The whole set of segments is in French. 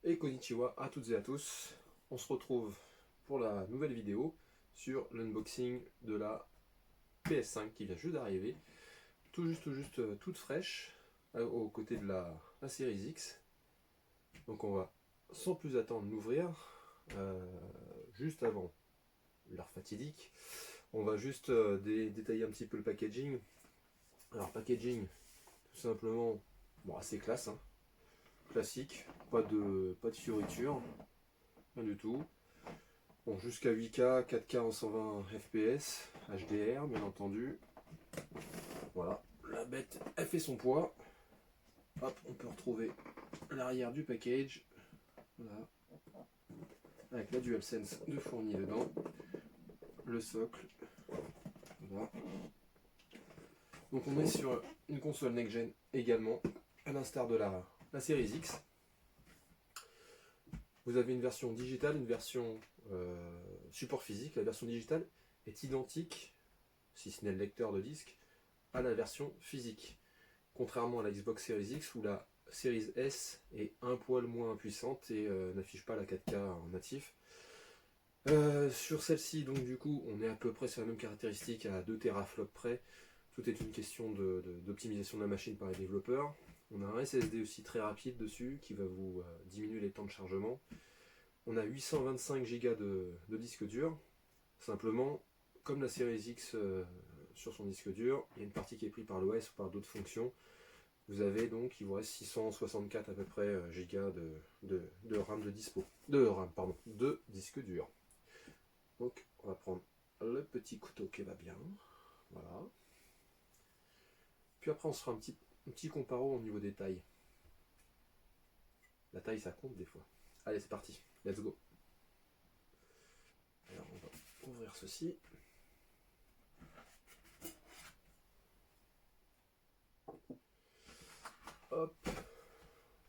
Et konnichiwa à toutes et à tous. On se retrouve pour la nouvelle vidéo sur l'unboxing de la PS5 qui vient juste d'arriver. Tout juste, toute fraîche aux côtés de la Series X. Donc on va sans plus attendre l'ouvrir. Juste avant l'heure fatidique, on va juste détailler un petit peu le packaging. Alors packaging, tout simplement, bon, assez classe, hein. Classique, pas de fioritures, rien du tout. Bon, jusqu'à 8K, 4K en 120 fps, HDR bien entendu. Voilà, la bête elle fait son poids. Hop, on peut retrouver l'arrière du package. Voilà. Avec la DualSense de fourni dedans. Le socle. Voilà. Donc on est sur une console next-gen également, à l'instar de la Series X. Vous avez une version digitale, une version support physique. La version digitale est identique, si ce n'est le lecteur de disque, à la version physique. Contrairement à la Xbox Series X où la Series S est un poil moins puissante et n'affiche pas la 4K en natif. Sur celle-ci, donc du coup, on est à peu près sur la même caractéristique à 2 teraflops près. Tout est une question d'optimisation de la machine par les développeurs. On a un SSD aussi très rapide dessus qui va vous diminuer les temps de chargement. On a 825 Go de disque dur. Simplement, comme la Series X sur son disque dur, il y a une partie qui est prise par l'OS ou par d'autres fonctions. Vous avez donc, il vous reste 664 à peu près gigas de RAM de dispo. De disque dur. Donc, on va prendre le petit couteau qui va bien. Voilà. Puis après, on se fera un petit comparo au niveau des tailles. La taille, ça compte des fois. Allez, c'est parti. Let's go. Alors, on va ouvrir ceci. Hop.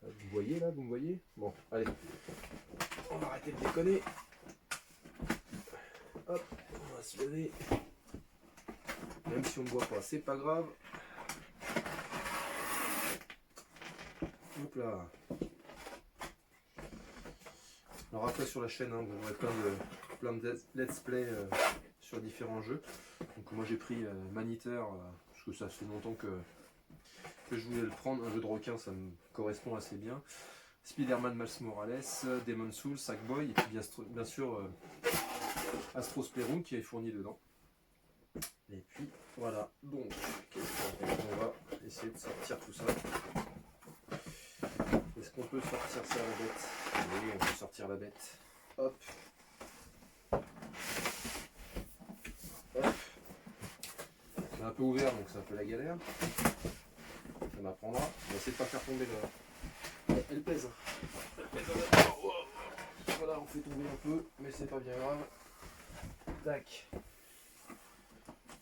Vous me voyez là, vous me voyez? Bon, allez. On va arrêter de déconner. Hop, on va se lever. Même si on ne voit pas, c'est pas grave. Hop là. Alors après sur la chaîne, hein, vous aurez plein de let's play sur différents jeux. Donc moi j'ai pris Maniteur, parce que ça fait longtemps que je voulais le prendre. Un jeu de requin, ça me correspond assez bien. Spider-Man Miles Morales, Demon's Souls, Sackboy, et puis bien sûr Astro's Playroom qui est fourni dedans. Et puis voilà, donc qu'est-ce qu'on fait? On va essayer de sortir tout ça. Est-ce qu'on peut sortir ça la bête? Oui, on peut sortir la bête. Hop. Hop. C'est un peu ouvert donc c'est un peu la galère. Ça m'apprendra. On va essayer de ne pas faire tomber le. Elle pèse. Elle pèse. Voilà, on fait tomber un peu, mais c'est pas bien grave. Tac.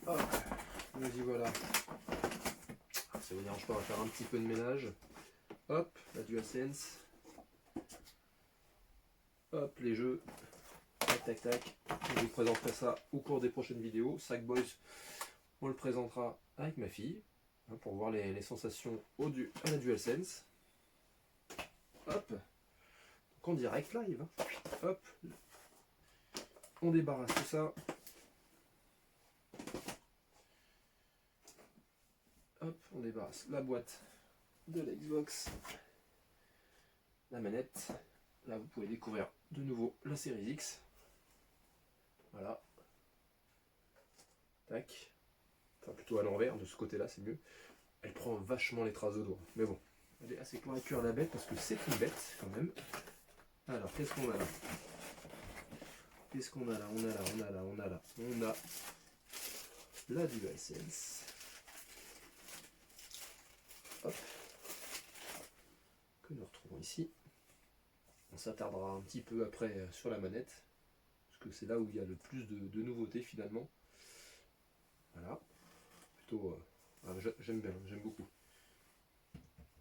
Hop. Vas-y, voilà. Ça vous dérange pas, on va faire un petit peu de ménage. Hop, la DualSense. Hop, les jeux. Tac, tac, tac. Je vous présenterai ça au cours des prochaines vidéos. Sackboy, on le présentera avec ma fille, hein, pour voir les sensations à la DualSense. Hop. Donc en direct live. Hein. Hop. On débarrasse tout ça. Hop, on débarrasse la boîte de la Xbox, la manette. Là, vous pouvez découvrir de nouveau la Series X. Voilà. Tac. Enfin, plutôt à l'envers, de ce côté-là, c'est mieux. Elle prend vachement les traces de doigts. Mais bon, elle est assez claire à cuire la bête parce que c'est une bête quand même. Alors, qu'est-ce qu'on a là? Qu'est-ce qu'on a là? On a la DualSense. Hop. Que nous retrouvons ici. On s'attardera un petit peu après sur la manette, parce que c'est là où il y a le plus de nouveautés finalement. Voilà. Plutôt, j'aime bien, j'aime beaucoup.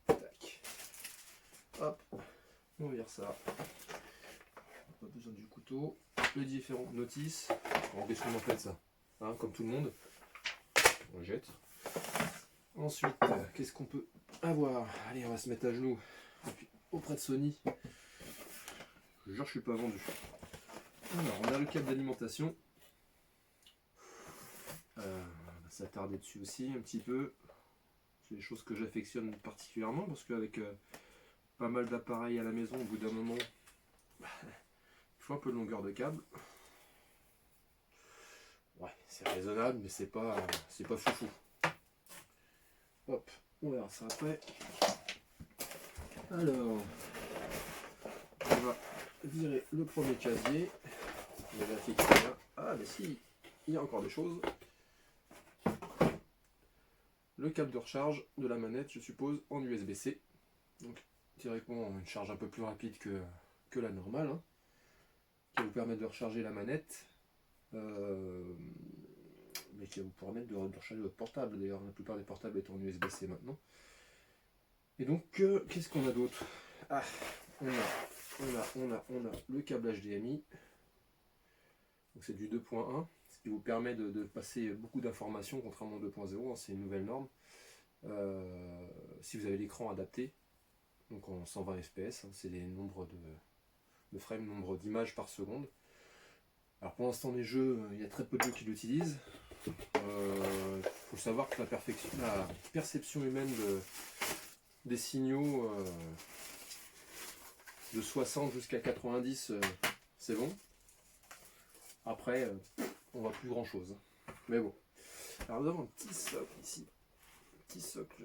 Tac. Hop. On vire ça. Pas besoin du couteau. Les différentes notices. Alors qu'est-ce qu'on en fait de ça, hein, comme tout le monde. On le jette. Ensuite, qu'est-ce qu'on peut avoir? Allez, on va se mettre à genoux. Et puis, auprès de Sony. je jure, je suis pas vendu. Alors, on a le câble d'alimentation. Ça tardait dessus aussi un petit peu. C'est des choses que j'affectionne particulièrement parce qu'avec pas mal d'appareils à la maison, au bout d'un moment, il faut un peu de longueur de câble. Ouais, c'est raisonnable, mais c'est pas foufou. Hop, on verra ça après. Alors, on va virer le premier casier. On va vérifier qu'il y a. Ah, mais si, il y a encore des choses. Le câble de recharge de la manette, je suppose, en USB-C. Donc, directement une charge un peu plus rapide que la normale, hein, qui va vous permettre de recharger la manette. Mais qui va vous permettre de recharger votre portable. D'ailleurs, la plupart des portables étant en USB-C maintenant. Et donc, qu'est-ce qu'on a d'autre? Ah, on a le câble HDMI. Donc c'est du 2.1, ce qui vous permet de passer beaucoup d'informations, contrairement au 2.0, hein, c'est une nouvelle norme. Si vous avez l'écran adapté, donc en 120 fps, hein, c'est les nombres de frames, nombre d'images par seconde. Alors pour l'instant, les jeux, il y a très peu de jeux qui l'utilisent. Il faut savoir que la perception humaine des signaux de 60 jusqu'à 90, c'est bon. Après, on voit plus grand chose. Mais bon. Alors nous avons un petit socle ici. Un petit socle.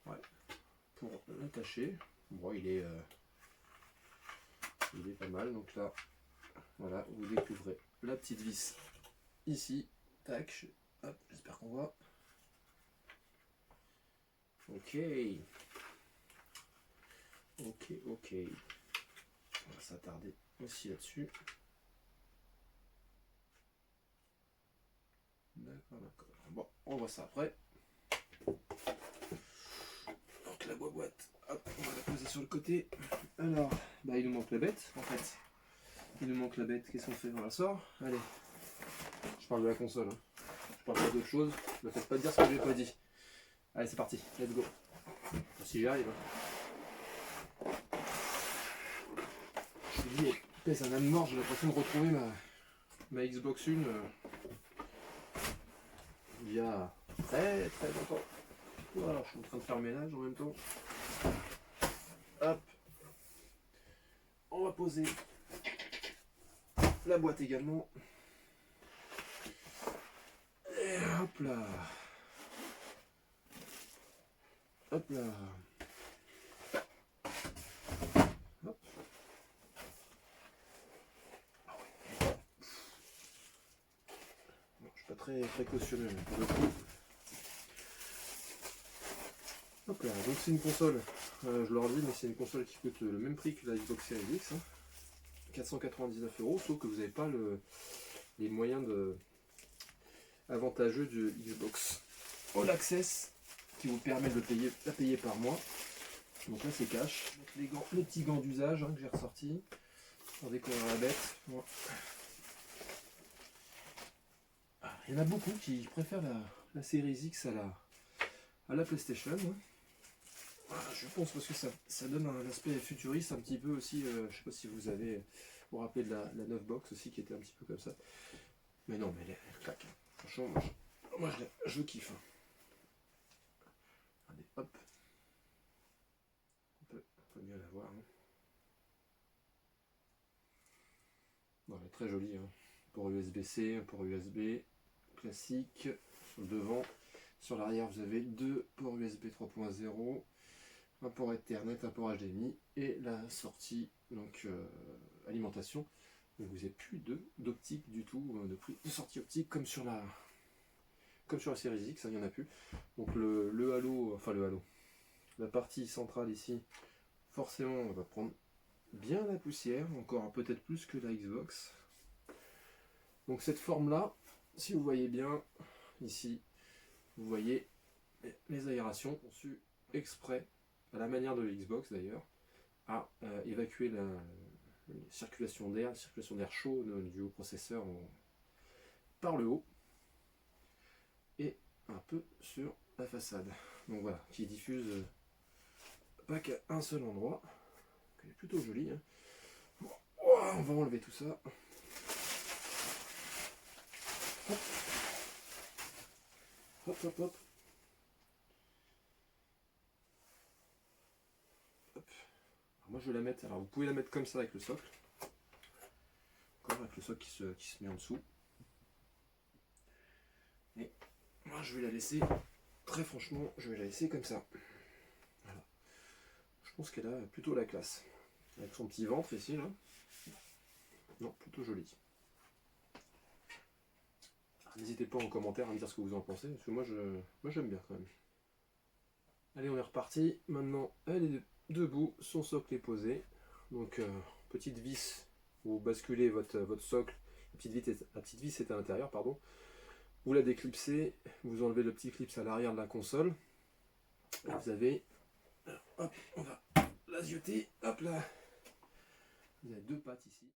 Ouais. Pour l'attacher. Bon, il est pas mal. Donc là, voilà, vous découvrez la petite vis ici. Tac. Hop, j'espère qu'on voit. Ok. Ok. On va s'attarder aussi là-dessus. D'accord. Bon, on voit ça après. Donc la boîte, hop, on va la poser sur le côté. Alors, bah il nous manque la bête en fait. Il nous manque la bête, qu'est-ce qu'on fait? On la sort? Allez. Je parle de la console, hein. Je parle pas d'autre chose. Ne faites pas dire ce que j'ai pas dit. Allez, c'est parti, let's go. Si j'y arrive. Je me dis, pèse un âne mort, j'ai l'impression de retrouver ma Xbox One il y a très longtemps. Voilà, je suis en train de faire le ménage en même temps. Hop. On va poser la boîte également. Et hop là. Hop là. Hop. Ah ouais. Non, je suis pas très précautionneux pour le coup. Hop là, donc c'est une console, je leur dis, mais c'est une console qui coûte le même prix que la Xbox Series X, hein, 499 €, sauf que vous n'avez pas les moyens avantageux du Xbox All Access qui vous permet de la payer par mois. Donc là c'est cash. Donc les petits gants d'usage, hein, que j'ai ressortis pour découvrir la bête. Bon. Il y en a beaucoup qui préfèrent la Series X à la PlayStation. Hein. Je pense parce que ça donne un aspect futuriste un petit peu aussi. Je sais pas si vous rappelez de la 9 box aussi qui était un petit peu comme ça. Mais non, mais elle claque. Franchement, moi je kiffe. Allez, hop. On peut bien la voir. Hein. Bon, elle est très jolie. Hein. Port USB-C, un port USB classique sur le devant. Sur l'arrière, vous avez deux ports USB 3.0. Un port Ethernet, un port HDMI et la sortie donc alimentation. Donc vous n'avez plus d'optique du tout, de sortie optique comme sur la Series X, il n'y en a plus. Donc le halo, la partie centrale ici, forcément on va prendre bien la poussière, encore peut-être plus que la Xbox. Donc cette forme là, si vous voyez bien ici, vous voyez les aérations conçues exprès à la manière de l'Xbox d'ailleurs, à évacuer la circulation d'air chaud du haut processeur par le haut et un peu sur la façade. Donc voilà, qui diffuse pas qu'à un seul endroit. Il n'y a plutôt joli. Hein. Bon, on va enlever tout ça. Hop. Hop, hop, hop. Hop. Alors moi je vais la mettre, alors vous pouvez la mettre comme ça avec le socle. Encore avec le socle qui se met en dessous. Et moi je vais la laisser, très franchement, je vais la laisser comme ça. Voilà. Je pense qu'elle a plutôt la classe. Avec son petit ventre ici là. Non, plutôt joli. N'hésitez pas en commentaire à me dire ce que vous en pensez, parce que moi j'aime bien quand même. Allez, on est reparti. Maintenant, elle est debout, son socle est posé. Donc, petite vis, vous basculez votre socle, la petite vis est à l'intérieur, pardon. Vous la déclipsez, vous enlevez le petit clips à l'arrière de la console. Et vous avez, hop, on va la zioter, hop là. Vous avez deux pattes ici.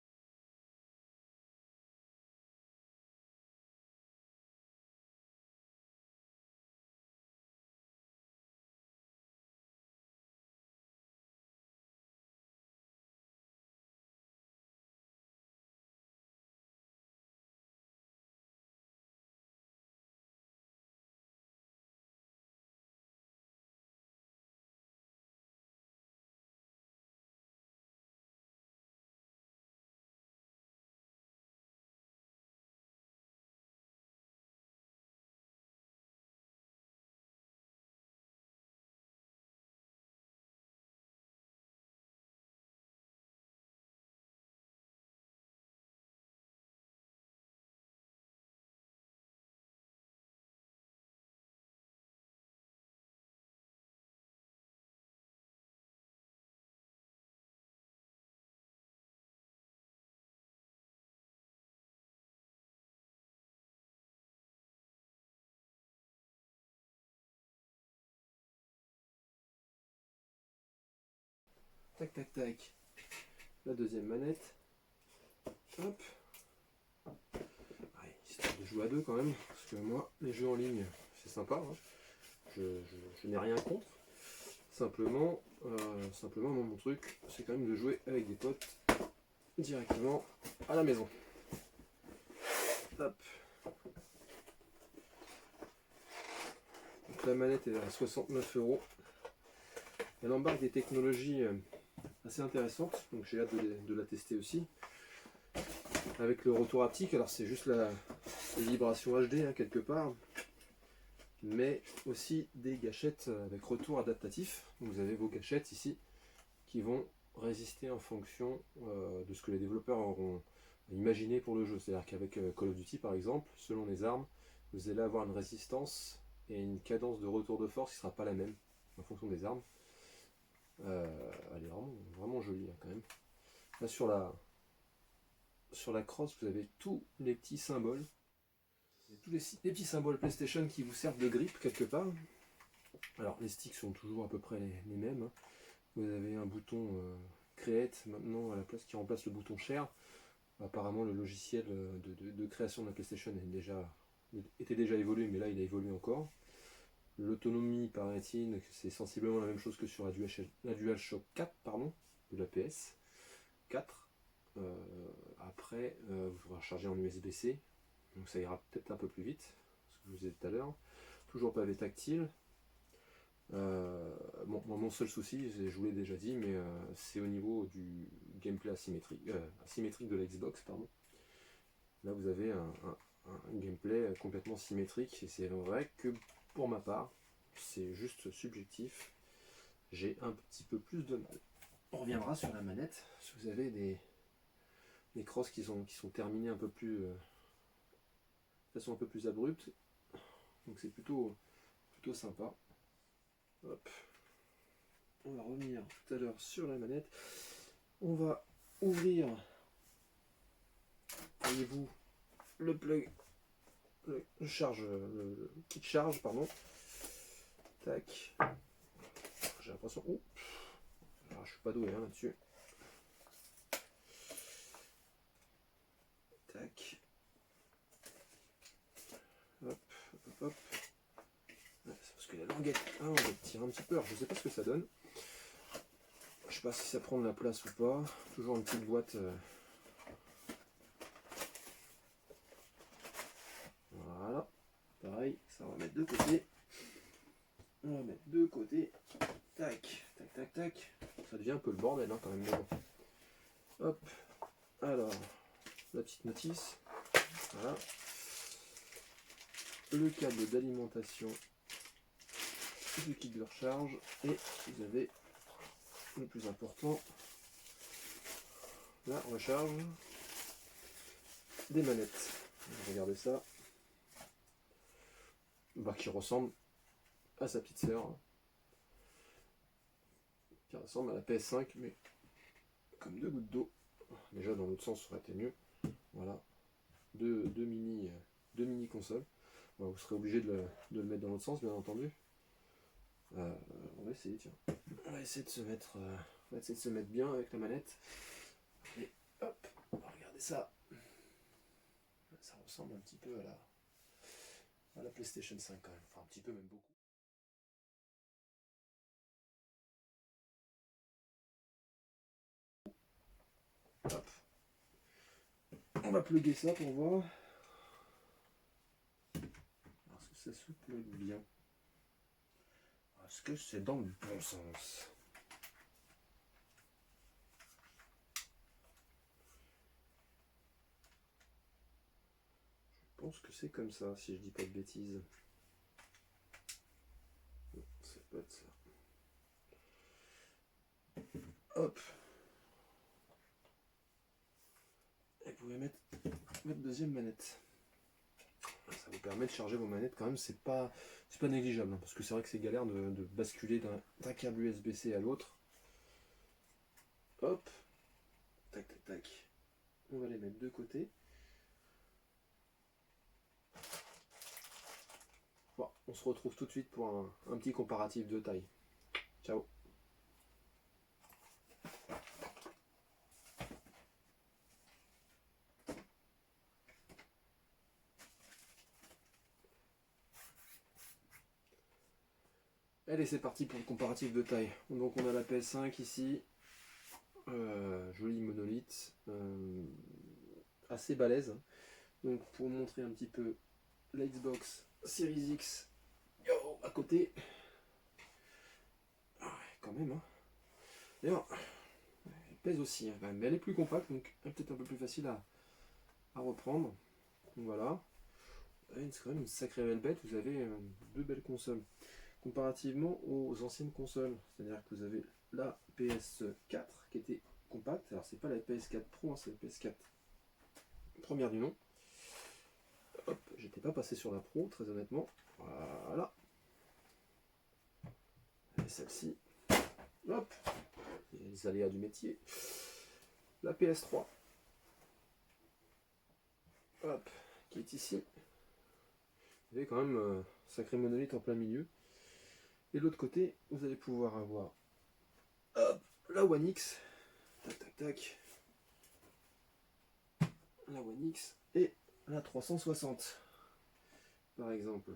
Tac, tac, tac. La deuxième manette. Hop. Ouais, histoire de jouer à deux quand même, parce que moi, les jeux en ligne, c'est sympa. Hein. Je n'ai rien contre. Simplement, moi, mon truc, c'est quand même de jouer avec des potes directement à la maison. Hop. Donc la manette est à 69 €. Elle embarque des technologies assez intéressantes, donc j'ai hâte de la tester aussi. Avec le retour haptique, alors c'est juste la vibration HD hein, quelque part, mais aussi des gâchettes avec retour adaptatif. Donc vous avez vos gâchettes ici qui vont résister en fonction de ce que les développeurs auront imaginé pour le jeu. C'est-à-dire qu'avec Call of Duty par exemple, selon les armes, vous allez avoir une résistance et une cadence de retour de force qui ne sera pas la même en fonction des armes. Elle est vraiment jolie hein, quand même. Là sur la crosse, vous avez tous les petits symboles. Tous les petits symboles PlayStation qui vous servent de grip quelque part. Alors les sticks sont toujours à peu près les mêmes. Hein. Vous avez un bouton Create maintenant à la place qui remplace le bouton Share. Apparemment le logiciel de création de la PlayStation était déjà évolué, mais là il a évolué encore. L'autonomie, paraît-il, c'est sensiblement la même chose que sur la DualShock 4, pardon, de la PS 4. Après, vous pourrez recharger en USB-C, donc ça ira peut-être un peu plus vite, ce que je vous disais tout à l'heure. Toujours pavé tactile. Bon, mon seul souci, je vous l'ai déjà dit, mais c'est au niveau du gameplay asymétrique de la Xbox, pardon. Là, vous avez un gameplay complètement symétrique, et c'est vrai que pour ma part, c'est juste subjectif, j'ai un petit peu plus de mal. On reviendra sur la manette. Si vous avez des crosses qui sont terminées un peu plus de façon un peu plus abrupte, donc c'est plutôt sympa. Hop. On va revenir tout à l'heure sur la manette. On va ouvrir, voyez-vous, le plug, le kit charge, pardon. Tac. J'ai l'impression. Oh, alors, je suis pas doué hein, là-dessus. Tac. Hop, hop, hop. C'est parce que la languette tire un petit peu. Alors, je sais pas ce que ça donne. je sais pas si ça prend de la place ou pas. Toujours une petite boîte. Voilà. Pareil, ça on va mettre de côté. On va mettre de côté. Tac, tac, tac, tac. Ça devient un peu le bordel hein, quand même. Bon. Hop. Alors, la petite notice. Voilà. Le câble d'alimentation du kit de recharge. Et vous avez le plus important, la recharge des manettes. Regardez ça. Bah, qui ressemble à sa petite sœur. Qui ressemble à la PS5, mais comme deux gouttes d'eau. Déjà dans l'autre sens ça aurait été mieux. Voilà. Deux mini consoles. Bon, vous serez obligé de le mettre dans l'autre sens, bien entendu. On va essayer, tiens. On va essayer de se mettre, bien avec la manette. Et hop, regardez ça. Ça ressemble un petit peu à la PlayStation 5 quand même. Enfin, un petit peu, même beaucoup. Hop. On va plugger ça pour voir. Est-ce que ça se plug bien? Est-ce que c'est dans le bon sens? Je pense que c'est comme ça, si je dis pas de bêtises. Non, c'est pas de ça. Hop. Et vous pouvez mettre votre deuxième manette. Ça vous permet de charger vos manettes quand même, c'est pas négligeable, hein, parce que c'est vrai que c'est galère de basculer d'un câble USB-C à l'autre. Hop. Tac, tac, tac. On va les mettre de côté. Bon, on se retrouve tout de suite pour un petit comparatif de taille. Ciao. Allez, c'est parti pour le comparatif de taille. Donc on a la PS5 ici, joli monolithe, assez balèze. Donc pour montrer un petit peu la Xbox Series X, à côté. Ah ouais, quand même, hein. D'ailleurs, elle pèse aussi, hein, mais elle est plus compacte, donc peut-être un peu plus facile à reprendre. Donc voilà. C'est quand même une sacrée belle bête, vous avez deux belles consoles. Comparativement aux anciennes consoles, c'est-à-dire que vous avez la PS4 qui était compacte, alors c'est pas la PS4 Pro, hein, c'est la PS4 première du nom. Hop, j'étais pas passé sur la Pro, très honnêtement. Voilà. Et celle-ci, hop, les aléas du métier. La PS3, hop, qui est ici. Vous avez quand même un sacré monolithe en plein milieu. Et de l'autre côté, vous allez pouvoir avoir hop, la One X, tac tac tac, la One X et la 360 par exemple.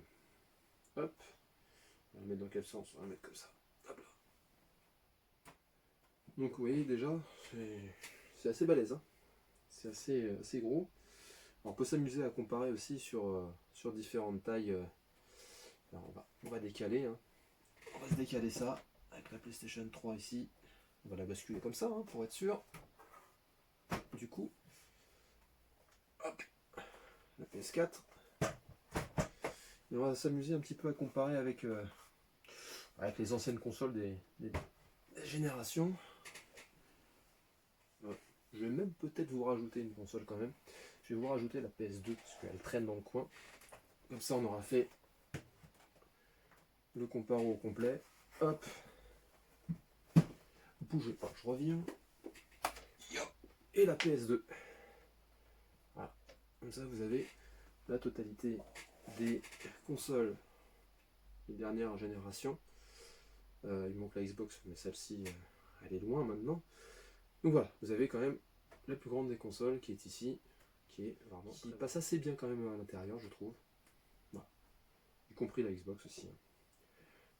Hop, on va la mettre dans quel sens? On va la mettre comme ça. Hop là. Donc vous voyez déjà, c'est assez balèze, hein. C'est assez gros. Alors, on peut s'amuser à comparer aussi sur différentes tailles. Alors on va décaler, hein. On va se décaler ça avec la PlayStation 3 ici. On va la basculer comme ça, hein, pour être sûr. Du coup, hop, la PS4. Et on va s'amuser un petit peu à comparer avec les anciennes consoles des générations. Je vais même peut-être vous rajouter une console quand même. Je vais vous rajouter la PS2 parce qu'elle traîne dans le coin. Comme ça on aura fait le comparo au complet. Hop. Bougez pas, je reviens. Et la PS2. Voilà. Comme ça vous avez la totalité des consoles des dernières générations. Il manque la Xbox, mais celle-ci, elle est loin maintenant. Donc voilà, vous avez quand même la plus grande des consoles qui est ici, qui passe assez bien quand même à l'intérieur, je trouve. Voilà. Y compris la Xbox aussi.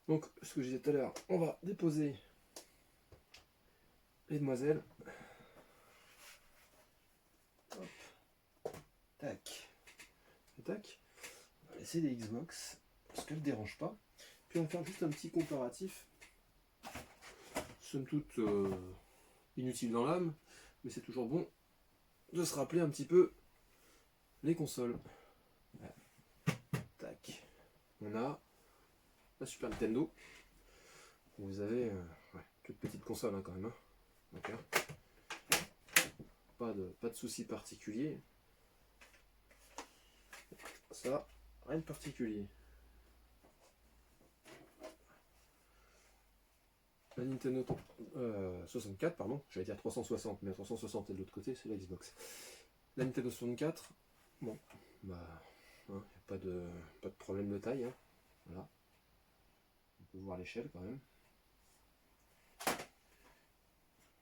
Donc, ce que je disais tout à l'heure, on va déposer les demoiselles. Hop. Tac. Et tac. On va laisser les Xbox, parce qu'elles ne dérangent pas. Puis on va faire juste un petit comparatif. Somme toute inutile dans l'âme, mais c'est toujours bon de se rappeler un petit peu les consoles. Voilà. Tac. On a la Super Nintendo. Vous avez ouais, toute petite console hein, quand même. Hein. D'accord. Pas de soucis particuliers. Ça, rien de particulier. La Nintendo 64, pardon, j'allais dire 360, mais 360 est de l'autre côté, c'est la Xbox. La Nintendo 64, bon, bah, hein, pas de problème de taille, hein, voilà. On peut voir l'échelle quand même.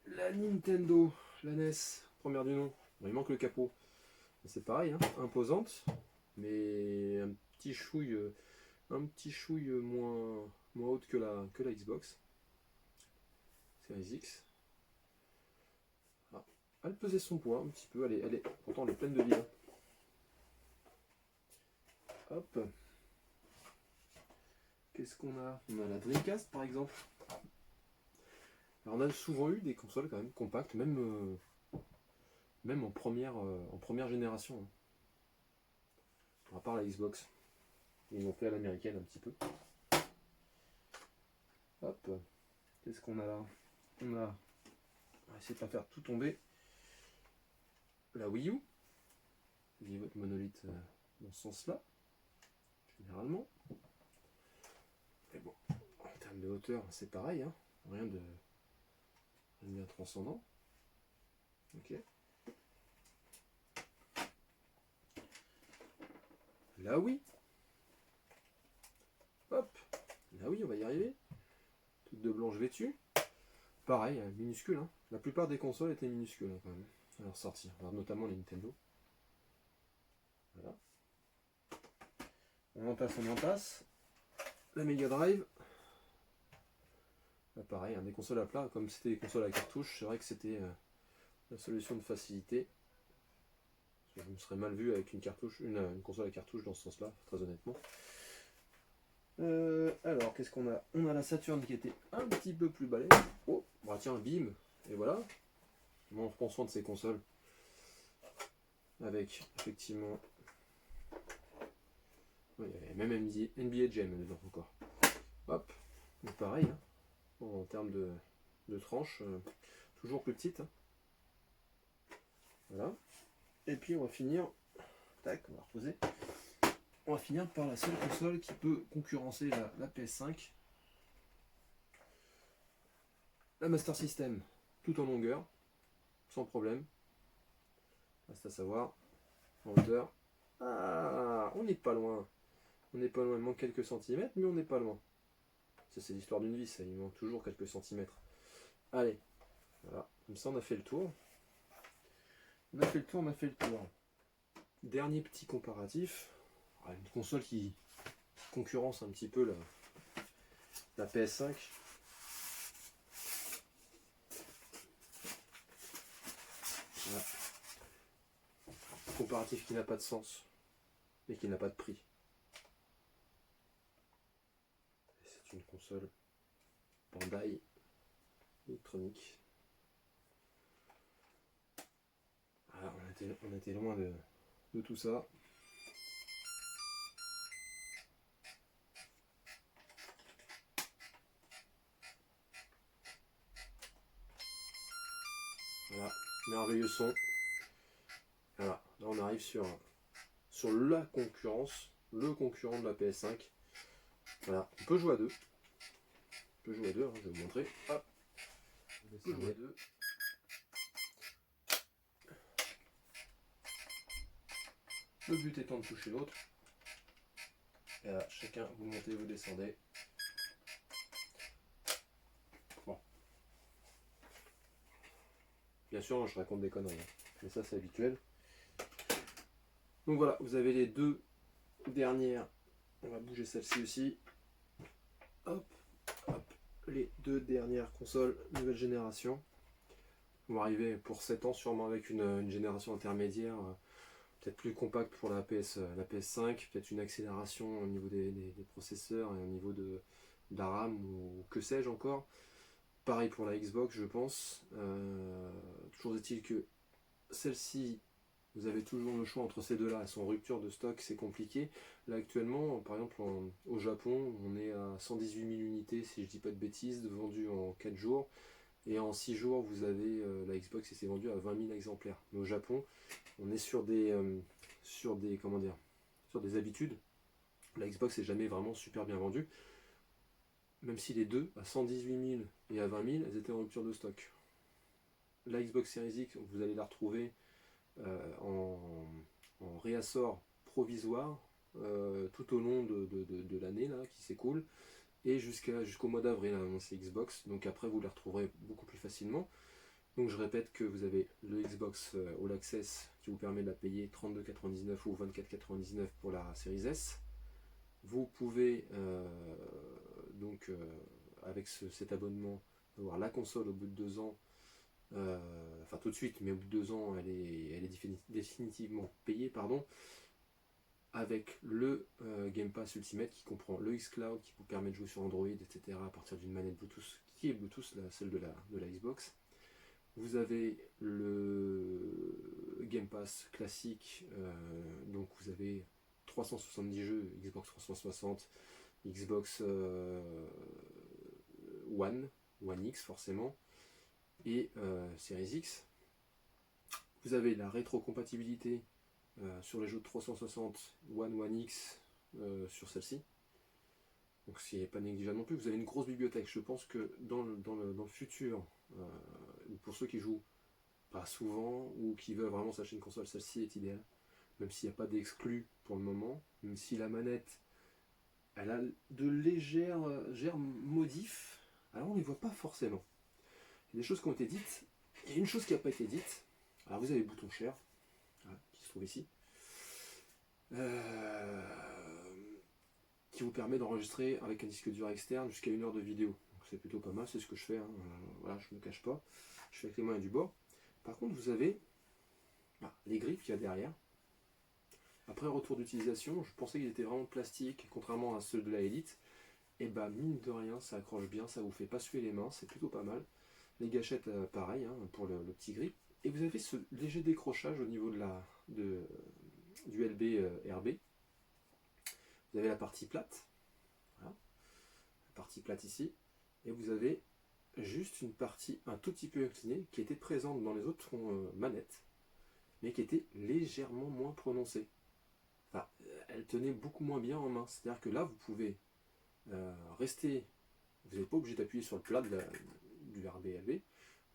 La Nintendo, la NES, première du nom, bon, il manque le capot. C'est pareil, hein, imposante, mais un petit chouille moins haute que la Xbox. Series X. Ah, elle pesait son poids un petit peu, pourtant elle est pleine de vie. Hein. Hop. Qu'est-ce qu'on a? On a la Dreamcast par exemple. Alors on a souvent eu des consoles quand même compactes, même en première génération. Hein. À part la Xbox. Ils l'ont fait à l'américaine un petit peu. Hop. Qu'est-ce qu'on a là? On va essayer de ne pas faire tout tomber. La Wii U. Pivot monolithe dans ce sens-là. Généralement. Mais bon, en termes de hauteur, c'est pareil. Hein. Rien de bien transcendant. Ok. Là oui. Hop. Là oui, on va y arriver. Toute de blanche vêtue. Pareil, minuscule. Hein. La plupart des consoles étaient minuscules hein, quand même. À leur sortie. Alors, notamment les Nintendo. Voilà. On en passe. La Mega Drive. Là, pareil, hein, des consoles à plat. Comme c'était des consoles à cartouche, c'est vrai que c'était la solution de facilité. Je me serais mal vu avec une console à cartouche dans ce sens-là, très honnêtement. Alors, qu'est-ce qu'on a? On a la Saturn qui était un petit peu plus balèze. Oh, bah tiens, bim. Et voilà. On reprend soin de ces consoles. Avec, effectivement... Ouais, il y avait même NBA Jam dedans encore. Hop. Donc pareil. Hein. Bon, en termes de tranche, toujours plus petite. Hein. Voilà. Et puis on va finir... Tac, on va reposer. On va finir par la seule console qui peut concurrencer la PS5. La Master System, tout en longueur, sans problème. Reste à savoir, en hauteur. Ah, on n'est pas loin. On n'est pas loin, il manque quelques centimètres, mais on n'est pas loin. Ça, c'est l'histoire d'une vie, ça, il manque toujours quelques centimètres. Allez, voilà, comme ça on a fait le tour. On a fait le tour. Dernier petit comparatif. Une console qui concurrence un petit peu la PS5. Voilà. Comparatif qui n'a pas de sens, mais qui n'a pas de prix. C'est une console Bandai électronique. Voilà, on était loin de tout ça. Voilà, merveilleux son. Voilà, là on arrive sur la concurrence, le concurrent de la PS5. Voilà, on peut jouer à deux. On peut jouer à deux, hein, je vais vous montrer. Hop. On peut jouer à deux. Le but étant de toucher l'autre. Et là, chacun, vous montez, vous descendez. Bon. Bien sûr, je raconte des conneries, hein, mais ça c'est habituel. Donc voilà, vous avez les deux dernières. On va bouger celle-ci aussi. Hop, hop. Les deux dernières consoles nouvelle génération. vont arriver pour 7 ans sûrement avec une génération intermédiaire, peut-être plus compacte pour la PS5, peut-être une accélération au niveau des processeurs et au niveau de la RAM ou que sais-je encore. Pareil pour la Xbox, je pense. Toujours est-il que celle-ci, vous avez toujours le choix entre ces deux-là. Elles sont en rupture de stock, c'est compliqué. Là actuellement, par exemple au Japon, on est à 118 000 unités, si je dis pas de bêtises, vendues en 4 jours. Et en 6 jours, vous avez la Xbox qui s'est vendue à 20 000 exemplaires. Mais au Japon, on est comment dire, sur des habitudes. La Xbox n'est jamais vraiment super bien vendue. Même si les deux, à 118 000 et à 20 000, elles étaient en rupture de stock. La Xbox Series X, vous allez la retrouver en réassort provisoire tout au long de l'année là, qui s'écoule et jusqu'au mois d'avril, a annoncé Xbox. Donc après, vous les retrouverez beaucoup plus facilement. Donc je répète que vous avez le Xbox All Access qui vous permet de la payer 32,99 ou 24,99 pour la Series S. Vous pouvez donc avec cet abonnement avoir la console au bout de 2 ans, enfin tout de suite, mais au bout de 2 ans, elle est définitivement payée, pardon, avec le Game Pass Ultimate qui comprend le xCloud qui vous permet de jouer sur Android, etc. à partir d'une manette Bluetooth qui est Bluetooth, celle de la Xbox. Vous avez le Game Pass classique, donc vous avez 370 jeux, Xbox 360, Xbox One, One X forcément, et Series X. Vous avez la rétrocompatibilité sur les jeux de 360 One X sur celle-ci. Donc c'est pas négligeable non plus. Vous avez une grosse bibliothèque. Je pense que dans le futur, pour ceux qui jouent pas souvent ou qui veulent vraiment s'acheter une console, celle-ci est idéale. Même s'il n'y a pas d'exclus pour le moment, même si la manette elle a de légères modifs, alors on ne les voit pas forcément. Il y a des choses qui ont été dites, il y a une chose qui n'a pas été dite. Alors vous avez le bouton share, voilà, qui se trouve ici, qui vous permet d'enregistrer avec un disque dur externe jusqu'à 1 heure de vidéo. Donc c'est plutôt pas mal, c'est ce que je fais, hein. Voilà, je ne me cache pas. Je fais avec les moyens du bord. Par contre, vous avez les griffes qu'il y a derrière. Après retour d'utilisation, je pensais qu'ils étaient vraiment plastique, contrairement à ceux de la Elite. Et bah mine de rien, ça accroche bien, ça vous fait pas suer les mains, c'est plutôt pas mal. Les gâchettes, pareil, hein, pour le petit grip. Et vous avez ce léger décrochage au niveau du LB RB. Vous avez la partie plate, voilà, la partie plate ici, et vous avez juste une partie un tout petit peu inclinée qui était présente dans les autres manettes, mais qui était légèrement moins prononcée. Enfin, elle tenait beaucoup moins bien en main. C'est-à-dire que là, vous pouvez rester, vous n'êtes pas obligé d'appuyer sur le plat du RBLB, vous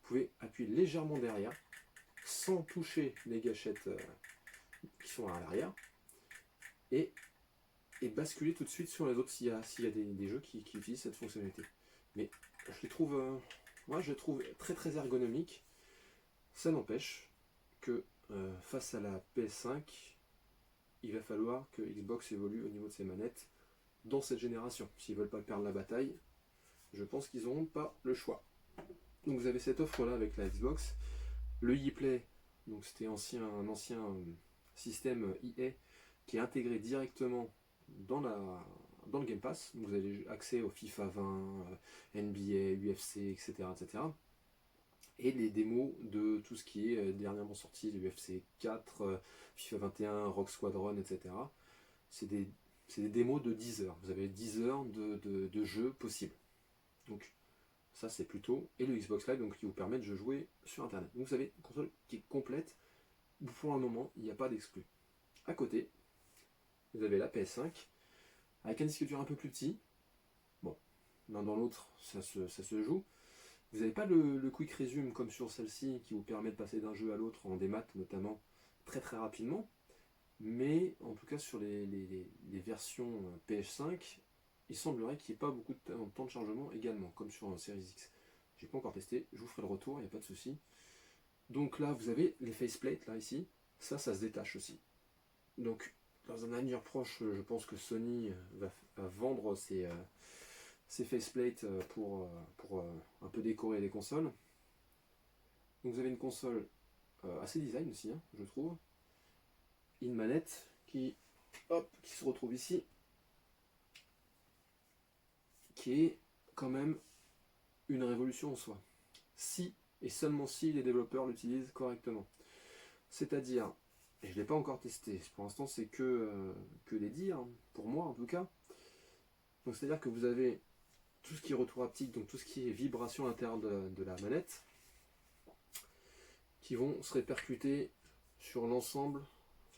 pouvez appuyer légèrement derrière, sans toucher les gâchettes qui sont à l'arrière, et basculer tout de suite sur les autres s'il y a des jeux qui utilisent cette fonctionnalité. Mais je les trouve, moi je les trouve très très ergonomiques. Ça n'empêche que face à la PS5, il va falloir que Xbox évolue au niveau de ses manettes dans cette génération. S'ils veulent pas perdre la bataille, je pense qu'ils n'auront pas le choix. Donc vous avez cette offre là avec la Xbox. Le ePlay, donc c'était un ancien système EA qui est intégré directement dans le Game Pass. Donc vous avez accès au FIFA 20, NBA, UFC, etc., etc. Et les démos de tout ce qui est dernièrement sorti, l'UFC 4, FIFA 21, Rock Squadron, etc. C'est des démos de 10 heures. Vous avez 10 heures de jeu possible. Donc ça c'est plutôt... Et le Xbox Live donc, qui vous permet de jouer sur Internet. Donc vous avez une console qui est complète. Pour un moment, il n'y a pas d'exclus. À côté, vous avez la PS5 avec un disque dur un peu plus petit. Bon, l'un dans l'autre, ça se joue. Vous n'avez pas le quick resume comme sur celle-ci qui vous permet de passer d'un jeu à l'autre en démat notamment très très rapidement. Mais en tout cas sur les versions PS5, il semblerait qu'il n'y ait pas beaucoup de temps de chargement également, comme sur Series X. J'ai pas encore testé, je vous ferai le retour, il n'y a pas de souci. Donc là vous avez les faceplates là ici, ça se détache aussi. Donc dans un avenir proche, je pense que Sony va vendre ses faceplates pour un peu décorer les consoles. Donc vous avez une console assez design aussi, hein, je trouve. Une manette qui se retrouve ici, qui est quand même une révolution en soi. Si, et seulement si, les développeurs l'utilisent correctement. C'est-à-dire, et je ne l'ai pas encore testé, pour l'instant c'est que des dires, hein, pour moi en tout cas. Donc c'est-à-dire que vous avez tout ce qui est retour haptique, donc tout ce qui est vibration à l'intérieur de la manette, qui vont se répercuter sur l'ensemble,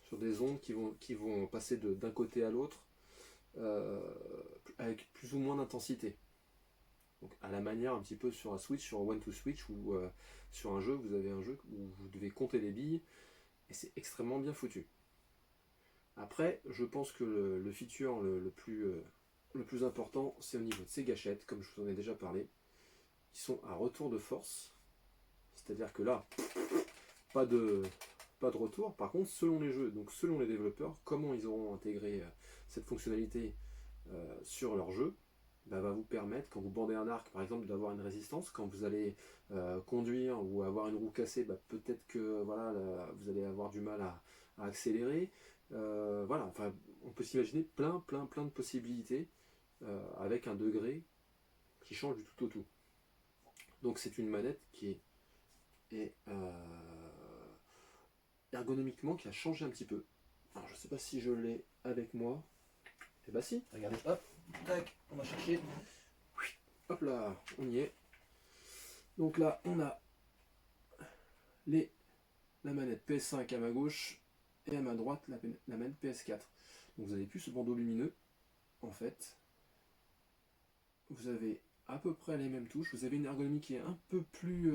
sur des ondes qui vont passer d'un côté à l'autre, avec plus ou moins d'intensité. Donc à la manière un petit peu sur un Switch, sur un One to Switch, ou sur un jeu, vous avez un jeu où vous devez compter les billes, et c'est extrêmement bien foutu. Après, je pense que le feature le plus important, c'est au niveau de ces gâchettes, comme je vous en ai déjà parlé, qui sont à retour de force. C'est-à-dire que là, pas de retour. Par contre, selon les jeux, donc selon les développeurs, comment ils auront intégré cette fonctionnalité sur leur jeu, va vous permettre, quand vous bandez un arc, par exemple, d'avoir une résistance. Quand vous allez conduire ou avoir une roue cassée, peut-être que voilà, vous allez avoir du mal à accélérer. Voilà, enfin, on peut s'imaginer plein de possibilités avec un degré qui change du tout au tout. Donc c'est une manette qui est ergonomiquement qui a changé un petit peu. Alors je sais pas si je l'ai avec moi. Et bah si, regardez, hop, tac, on va chercher. Hop là, on y est. Donc là, on a la manette PS5 à ma gauche et à ma droite la manette PS4. Donc vous avez plus ce bandeau lumineux. En fait, vous avez à peu près les mêmes touches. Vous avez une ergonomie qui est un peu plus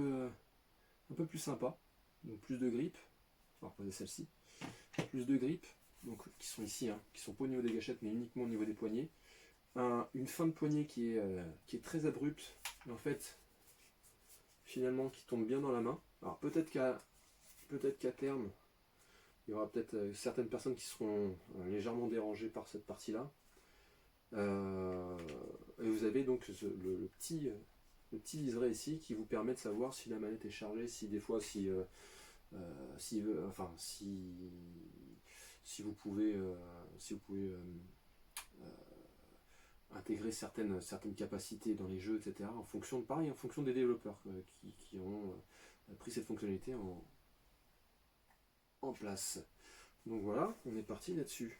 sympa. Donc plus de grip. On va reposer celle-ci. Plus de grip. Donc qui sont ici, hein, qui sont pas au niveau des gâchettes, mais uniquement au niveau des poignets. Une fin de poignet qui est très abrupte, mais en fait, finalement, qui tombe bien dans la main. Alors peut-être qu'à terme, il y aura peut-être certaines personnes qui seront légèrement dérangées par cette partie-là. Et vous avez donc le petit liseré ici qui vous permet de savoir si la manette est chargée, si des fois, si vous pouvez, intégrer certaines capacités dans les jeux, etc. En fonction des développeurs qui ont pris cette fonctionnalité en place. Donc voilà, on est parti là-dessus.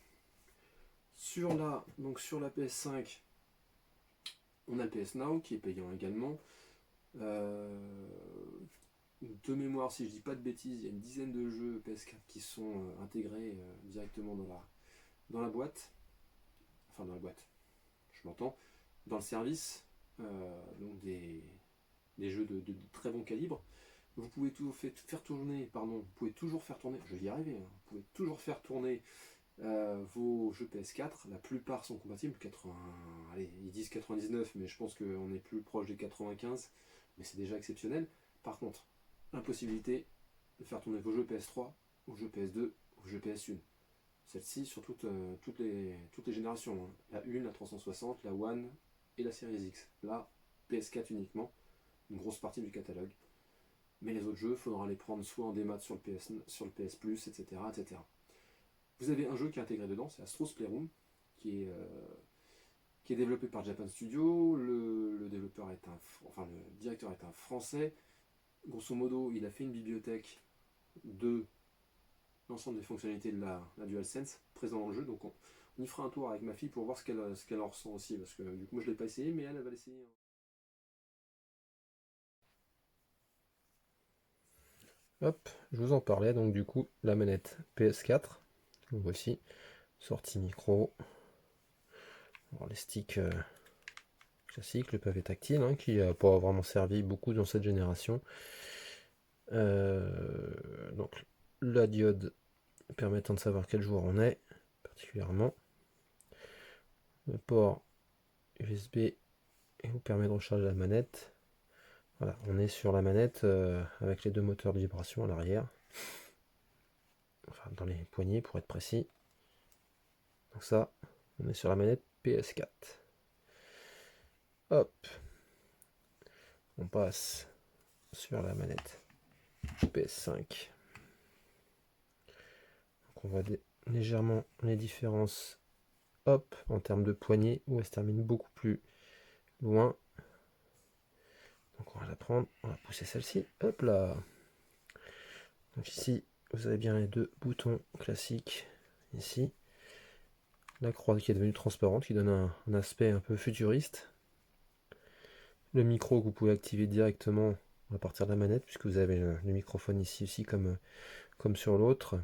Sur la PS5, on a le PS Now qui est payant également. De mémoire, si je dis pas de bêtises, il y a une dizaine de jeux PS4 qui sont intégrés directement dans la boîte. Enfin, dans la boîte, je m'entends. Dans le service, donc des jeux de très bon calibre. Vous pouvez toujours faire tourner, je vais y arriver, hein, vous pouvez toujours faire tourner vos jeux PS4, la plupart sont compatibles, allez, ils disent 99, mais je pense qu'on est plus proche des 95, mais c'est déjà exceptionnel. Par contre, impossibilité de faire tourner vos jeux PS3, vos jeux PS2, vos jeux PS1. Celle-ci sur toutes les générations, hein. La 1, la 360, la One et la Series X. Là, PS4 uniquement, une grosse partie du catalogue. Mais les autres jeux, il faudra les prendre soit en démat sur le PS Plus, etc., etc. Vous avez un jeu qui est intégré dedans, c'est Astro's Playroom, qui est développé par Japan Studio. Le directeur est un Français. Grosso modo, il a fait une bibliothèque de l'ensemble des fonctionnalités de la DualSense présent dans le jeu. Donc on y fera un tour avec ma fille pour voir ce qu'elle en ressent aussi, parce que du coup moi je ne l'ai pas essayé, mais elle va l'essayer. Hop, je vous en parlais, donc du coup, la manette PS4, voici, sortie micro, alors les sticks classiques, le pavé tactile, hein, qui n'a pas vraiment servi beaucoup dans cette génération. Donc la diode permettant de savoir quel joueur on est, particulièrement. Le port USB vous permet de recharger la manette. Voilà, on est sur la manette avec les deux moteurs de vibration à l'arrière. Enfin, dans les poignées pour être précis. Donc ça, on est sur la manette PS4. Hop. On passe sur la manette PS5. Donc on voit légèrement les différences, hop, en termes de poignée, où elle se termine beaucoup plus loin. Donc on va la prendre, on va pousser celle-ci, hop là. Donc ici, vous avez bien les deux boutons classiques, ici. La croix qui est devenue transparente, qui donne un aspect un peu futuriste. Le micro que vous pouvez activer directement à partir de la manette, puisque vous avez le microphone ici aussi comme sur l'autre.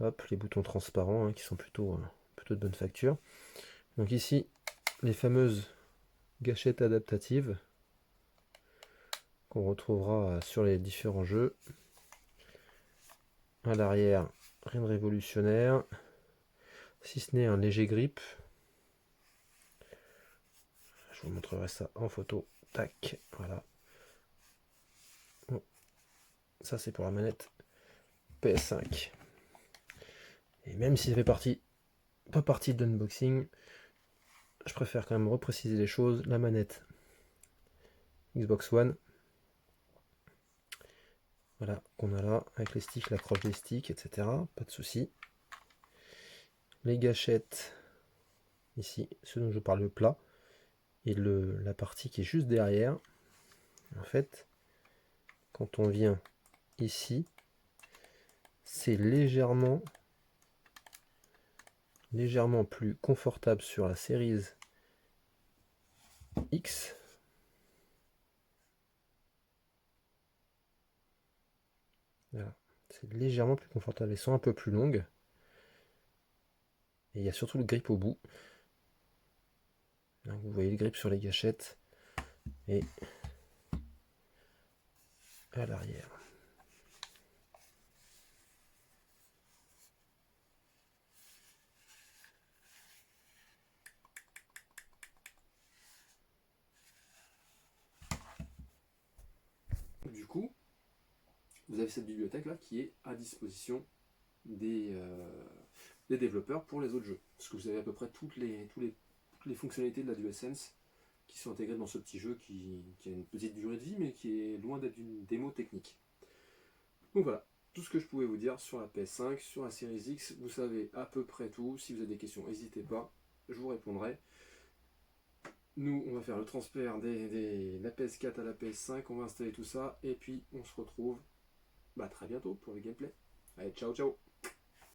Hop, les boutons transparents qui sont plutôt de bonne facture. Donc ici, les fameuses gâchettes adaptatives qu'on retrouvera sur les différents jeux. À l'arrière, rien de révolutionnaire, si ce n'est un léger grip. Je vous montrerai ça en photo. Tac, voilà. Bon, ça c'est pour la manette PS5. Et même si ça fait pas partie de l'unboxing, je préfère quand même repréciser les choses. La manette Xbox One, voilà, qu'on a là, avec les sticks, l'accroche des sticks, etc. Pas de souci. Les gâchettes, ici, ce dont je parle, le plat, et la partie qui est juste derrière. En fait, quand on vient ici, c'est légèrement plus confortable sur la Series X. Voilà. C'est légèrement plus confortable. Elles sont un peu plus longues. Et il y a surtout le grip au bout. Donc vous voyez le grip sur les gâchettes. Et à l'arrière. Du coup, vous avez cette bibliothèque là qui est à disposition des développeurs pour les autres jeux. Parce que vous avez à peu près toutes les fonctionnalités de la DualSense qui sont intégrées dans ce petit jeu qui a une petite durée de vie mais qui est loin d'être une démo technique. Donc voilà, tout ce que je pouvais vous dire sur la PS5, sur la Series X, vous savez à peu près tout. Si vous avez des questions, n'hésitez pas, je vous répondrai. Nous, on va faire le transfert de la PS4 à la PS5, on va installer tout ça, et puis on se retrouve très bientôt pour le gameplay. Allez, ciao ciao.